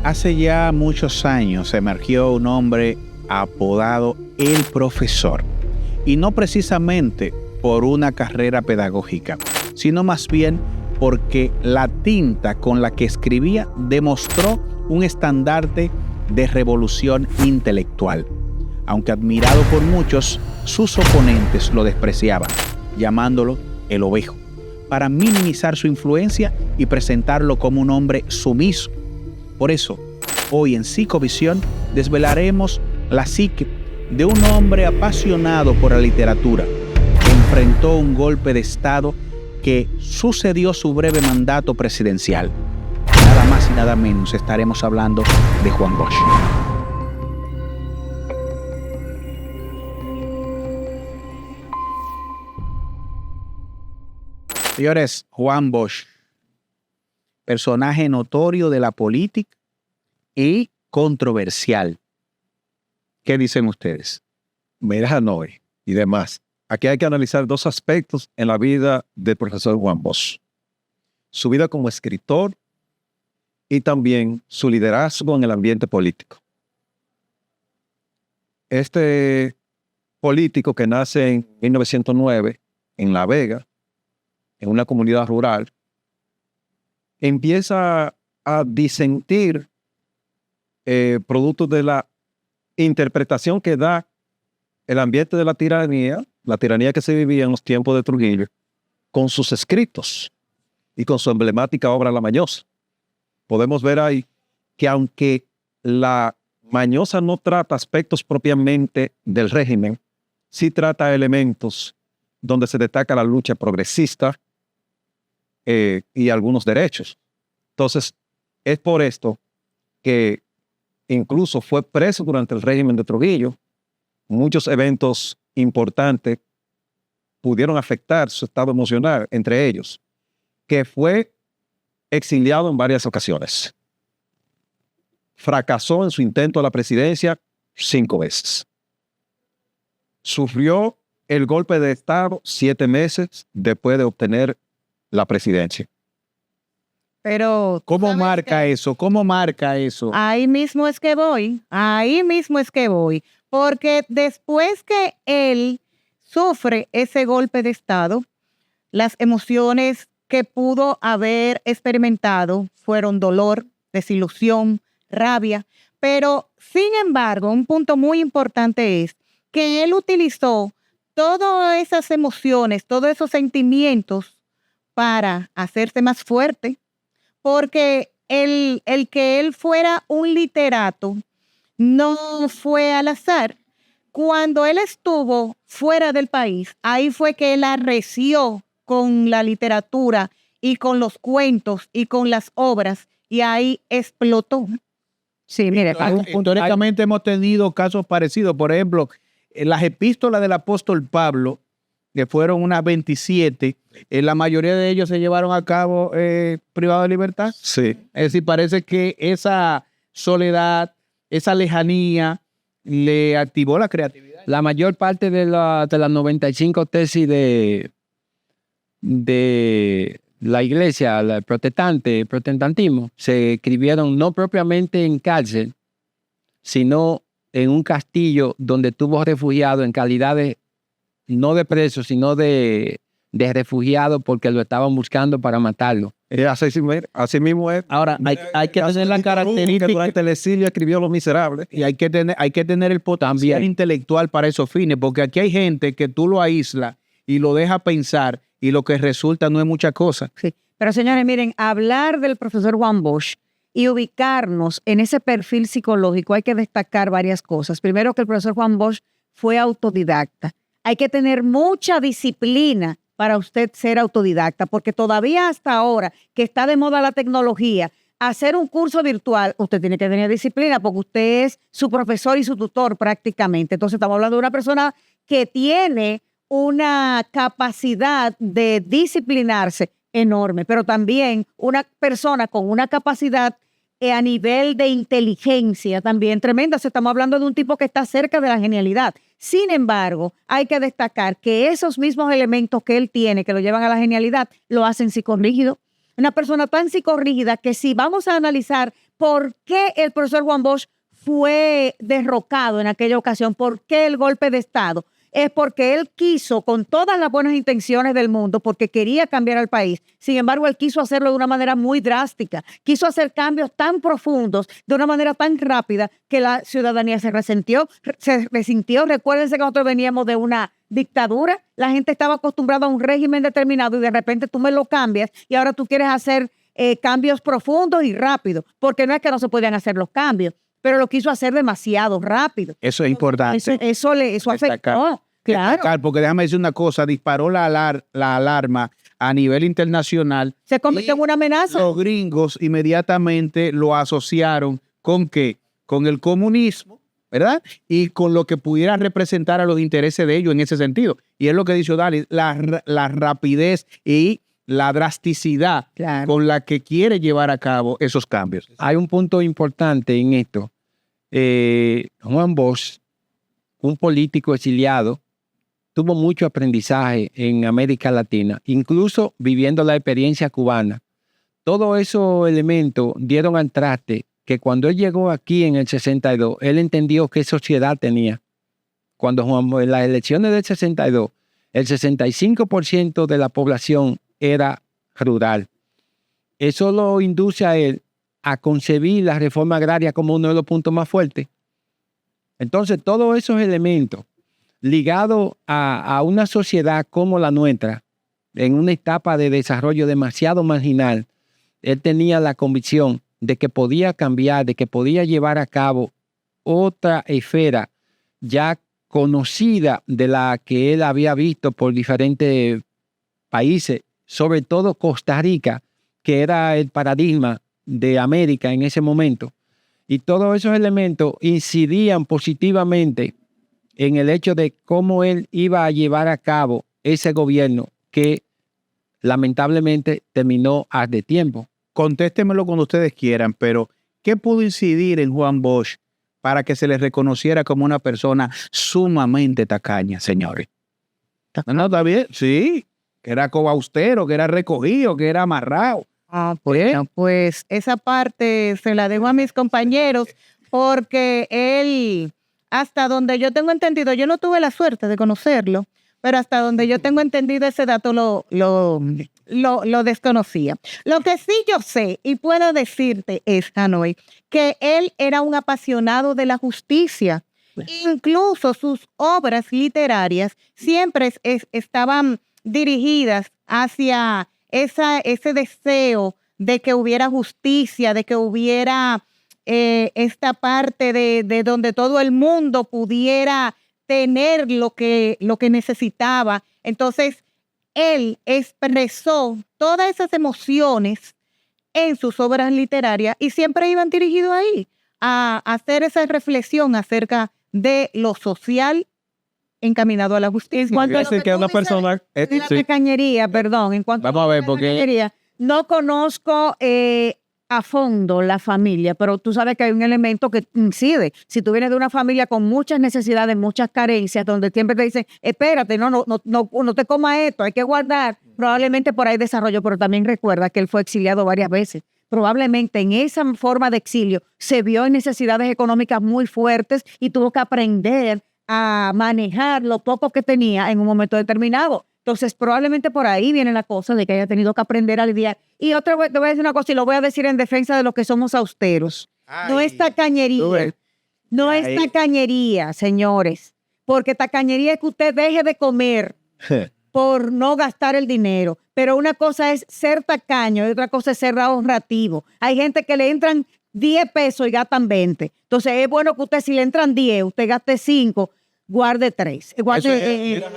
Hace ya muchos años emergió un hombre apodado El Profesor, y no precisamente por una carrera pedagógica, sino más bien porque la tinta con la que escribía demostró un estandarte de revolución intelectual. Aunque admirado por muchos, sus oponentes lo despreciaban, llamándolo el ovejo, para minimizar su influencia y presentarlo como un hombre sumiso. Por eso, hoy en Psicovisión desvelaremos la psique de un hombre apasionado por la literatura que enfrentó un golpe de Estado que sucedió su breve mandato presidencial. Nada más y nada menos estaremos hablando de Juan Bosch. Señores, Juan Bosch, personaje notorio de la política y controversial. ¿Qué dicen ustedes? Mira, Noé y demás. Aquí hay que analizar dos aspectos en la vida del profesor Juan Bosch. Su vida como escritor y también su liderazgo en el ambiente político. Este político que nace en 1909 en La Vega, en una comunidad rural, empieza a disentir producto de la interpretación que da el ambiente de la tiranía que se vivía en los tiempos de Trujillo, con sus escritos y con su emblemática obra La Mañosa. Podemos ver ahí que aunque La Mañosa no trata aspectos propiamente del régimen, sí trata elementos donde se destaca la lucha progresista y algunos derechos. Entonces, es por esto que incluso fue preso durante el régimen de Trujillo. Muchos eventos importantes pudieron afectar su estado emocional, entre ellos, que fue exiliado en varias ocasiones. Fracasó en su intento a la presidencia 5 veces. Sufrió el golpe de Estado 7 meses después de obtener la presidencia. Pero ¿Cómo marca eso? ¿Cómo marca eso? ahí mismo es que voy, porque después que él sufre ese golpe de Estado, las emociones que pudo haber experimentado fueron dolor, desilusión, rabia, pero sin embargo, un punto muy importante es que él utilizó todas esas emociones, todos esos sentimientos para hacerse más fuerte, porque el que él fuera un literato no fue al azar. Cuando él estuvo fuera del país, ahí fue que él arreció con la literatura y con los cuentos y con las obras, y ahí explotó. Sí, mire, Históricamente hemos tenido casos parecidos. Por ejemplo, las epístolas del apóstol Pablo, que fueron unas 27, la mayoría de ellos se llevaron a cabo privados de libertad. Sí. Es decir, parece que esa soledad, esa lejanía, le activó la creatividad. La mayor parte de las 95 tesis de la iglesia, el protestantismo, se escribieron no propiamente en cárcel, sino en un castillo donde estuvo refugiado en calidad de, no de preso, sino de refugiado, porque lo estaban buscando para matarlo. Así mismo es. Ahora, hay que tener la característica. Que durante el exilio escribió Los Miserables. Y hay que tener el potencial intelectual para esos fines, porque aquí hay gente que tú lo aíslas y lo dejas pensar y lo que resulta no es mucha cosa. Sí. Pero señores, miren, hablar del profesor Juan Bosch y ubicarnos en ese perfil psicológico, hay que destacar varias cosas. Primero, que el profesor Juan Bosch fue autodidacta. Hay que tener mucha disciplina para usted ser autodidacta, porque todavía hasta ahora que está de moda la tecnología, hacer un curso virtual, usted tiene que tener disciplina porque usted es su profesor y su tutor prácticamente. Entonces estamos hablando de una persona que tiene una capacidad de disciplinarse enorme, pero también una persona con una capacidad a nivel de inteligencia también tremenda. Estamos hablando de un tipo que está cerca de la genialidad. Sin embargo, hay que destacar que esos mismos elementos que él tiene, que lo llevan a la genialidad, lo hacen psicorrígido. Una persona tan psicorrígida que si vamos a analizar ¿por qué el profesor Juan Bosch fue derrocado en aquella ocasión? ¿Por qué el golpe de Estado? Es porque él quiso, con todas las buenas intenciones del mundo, porque quería cambiar al país. Sin embargo, él quiso hacerlo de una manera muy drástica. Quiso hacer cambios tan profundos, de una manera tan rápida, que la ciudadanía se resintió. Recuérdense que nosotros veníamos de una dictadura. La gente estaba acostumbrada a un régimen determinado y de repente tú me lo cambias y ahora tú quieres hacer cambios profundos y rápidos. Porque no es que no se podían hacer los cambios, pero lo quiso hacer demasiado rápido. Eso es importante. Eso afectó, claro. Destacar, porque déjame decir una cosa, disparó la alarma a nivel internacional. Se convirtió en una amenaza. Los gringos inmediatamente lo asociaron ¿con qué? Con el comunismo, ¿verdad? Y con lo que pudiera representar a los intereses de ellos en ese sentido. Y es lo que dice Odalis, la rapidez y la drasticidad con la que quiere llevar a cabo esos cambios. Hay un punto importante en esto. Juan Bosch, un político exiliado, tuvo mucho aprendizaje en América Latina, incluso viviendo la experiencia cubana. Todos esos elementos dieron al traste que cuando él llegó aquí en el 62, él entendió qué sociedad tenía. Cuando en las elecciones del 62, el 65% de la población era rural. Eso lo induce a él a concebir la reforma agraria como uno de los puntos más fuertes. Entonces, todos esos elementos ligados a una sociedad como la nuestra, en una etapa de desarrollo demasiado marginal, él tenía la convicción de que podía cambiar, de que podía llevar a cabo otra esfera ya conocida de la que él había visto por diferentes países, sobre todo Costa Rica, que era el paradigma de América en ese momento. Y todos esos elementos incidían positivamente en el hecho de cómo él iba a llevar a cabo ese gobierno que lamentablemente terminó hace tiempo. Contéstemelo cuando ustedes quieran, pero ¿qué pudo incidir en Juan Bosch para que se le reconociera como una persona sumamente tacaña, señores? No, está bien, sí, que era cobaustero, que era recogido, que era amarrado. Bueno, pues esa parte se la dejo a mis compañeros porque él, hasta donde yo tengo entendido, yo no tuve la suerte de conocerlo, pero hasta donde yo tengo entendido ese dato lo desconocía. Lo que sí yo sé y puedo decirte es, Hanoi, que él era un apasionado de la justicia. Incluso sus obras literarias siempre estaban dirigidas hacia ese deseo de que hubiera justicia, de que hubiera esta parte de donde todo el mundo pudiera tener lo que necesitaba. Entonces, él expresó todas esas emociones en sus obras literarias y siempre iban dirigidos ahí, a hacer esa reflexión acerca de lo social encaminado a la justicia. En cuanto a lo que una persona la tacañería, perdón, en cuanto Vamos a ver, la porque tacañería, no conozco a fondo la familia, pero tú sabes que hay un elemento que incide. Si tú vienes de una familia con muchas necesidades, muchas carencias, donde siempre te dicen, espérate, no te comas esto, hay que guardar, probablemente por ahí desarrollo, pero también recuerda que él fue exiliado varias veces. Probablemente en esa forma de exilio se vio en necesidades económicas muy fuertes y tuvo que aprender a manejar lo poco que tenía en un momento determinado. Entonces, probablemente por ahí viene la cosa de que haya tenido que aprender a lidiar. Y otra vez, te voy a decir una cosa y lo voy a decir en defensa de los que somos austeros. No es tacañería. No es tacañería, señores. Porque tacañería es que usted deje de comer por no gastar el dinero. Pero una cosa es ser tacaño y otra cosa es ser ahorrativo. Hay gente que le entran 10 pesos y gastan 20. Entonces, es bueno que usted, si le entran 10, usted gaste 5, guarde 3.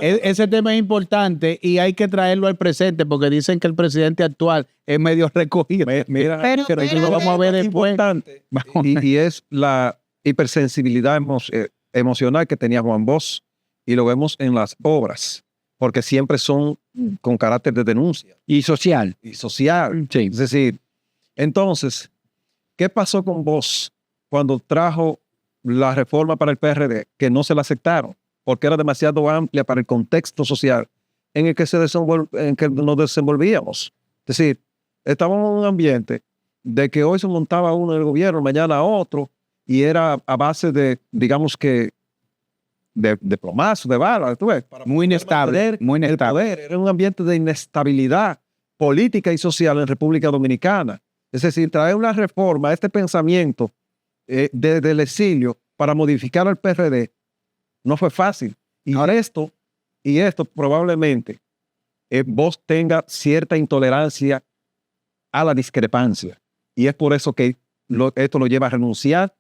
Ese tema es importante y hay que traerlo al presente porque dicen que el presidente actual es medio recogido. Mira, pero eso lo vamos a ver después. Importante. Y es la hipersensibilidad emocional que tenía Juan Bosch y lo vemos en las obras porque siempre son con carácter de denuncia. Y social. Y social. Sí. Es decir, entonces, ¿qué pasó con Bosch cuando trajo la reforma para el PRD? Que no se la aceptaron porque era demasiado amplia para el contexto social en el que nos desenvolvíamos. Es decir, estábamos en un ambiente de que hoy se montaba uno en el gobierno, mañana otro, y era a base de, digamos que, de plomazo, de bala, ¿tú ves? Para Muy inestable, mantener muy el inestable. poder. Era un ambiente de inestabilidad política y social en República Dominicana. Es decir, traer una reforma, este pensamiento desde el exilio para modificar al PRD no fue fácil. Y esto probablemente vos tenga cierta intolerancia a la discrepancia. Y es por eso que esto lo lleva a renunciar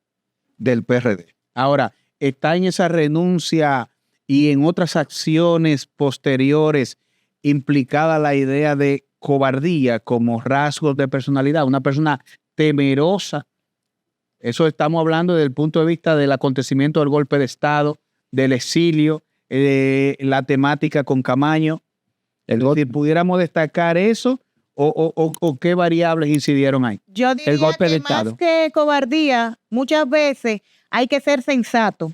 del PRD. Ahora, está en esa renuncia y en otras acciones posteriores implicada la idea de cobardía como rasgos de personalidad, una persona temerosa. Eso estamos hablando desde el punto de vista del acontecimiento del golpe de Estado, del exilio, la temática con Camaño. Si pudiéramos destacar eso o qué variables incidieron ahí. Yo diría golpe de que Estado. más que cobardía, muchas veces hay que ser sensato,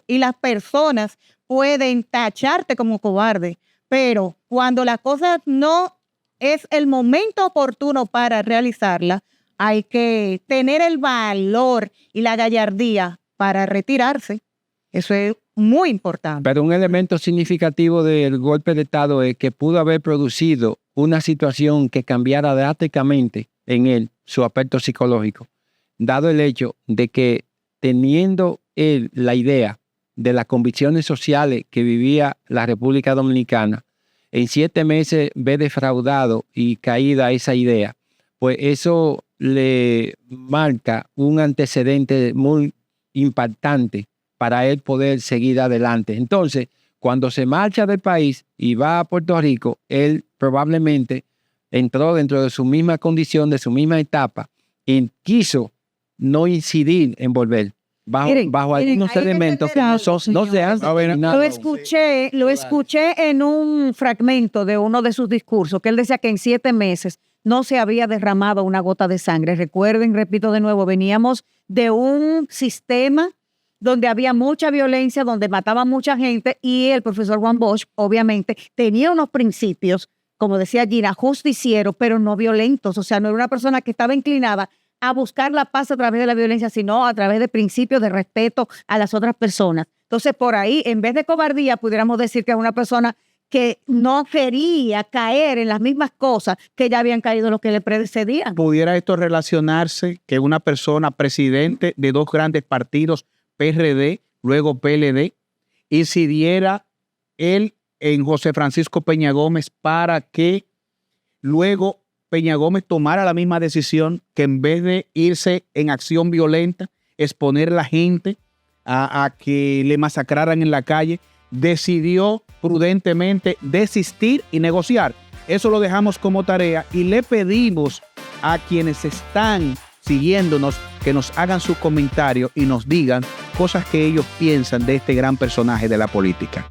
y las personas pueden tacharte como cobarde, pero cuando la cosa no es el momento oportuno para realizarla, hay que tener el valor y la gallardía para retirarse. Eso es muy importante. Pero un elemento significativo del golpe de Estado es que pudo haber producido una situación que cambiara drásticamente en él su aspecto psicológico, dado el hecho de que teniendo él la idea de las convicciones sociales que vivía la República Dominicana, en 7 meses ve defraudado y caída esa idea, pues eso le marca un antecedente muy impactante para él poder seguir adelante. Entonces, cuando se marcha del país y va a Puerto Rico, él probablemente entró dentro de su misma condición, de su misma etapa, y quiso no incidir en volver bajo algunos hay que elementos que entender no se han determinado. Lo escuché en un fragmento de uno de sus discursos, que él decía que en 7 meses no se había derramado una gota de sangre. Recuerden, repito de nuevo, veníamos de un sistema donde había mucha violencia, donde mataban mucha gente, y el profesor Juan Bosch, obviamente, tenía unos principios, como decía Gina, justicieros, pero no violentos. O sea, no era una persona que estaba inclinada a buscar la paz a través de la violencia, sino a través de principios de respeto a las otras personas. Entonces, por ahí, en vez de cobardía, pudiéramos decir que es una persona que no quería caer en las mismas cosas que ya habían caído los que le precedían. ¿Pudiera esto relacionarse que una persona presidente de 2 grandes partidos, PRD, luego PLD, incidiera él en José Francisco Peña Gómez para que luego Peña Gómez tomara la misma decisión, que en vez de irse en acción violenta, exponer a la gente a que le masacraran en la calle, decidió prudentemente desistir y negociar? Eso lo dejamos como tarea y le pedimos a quienes están siguiéndonos que nos hagan sus comentarios y nos digan cosas que ellos piensan de este gran personaje de la política.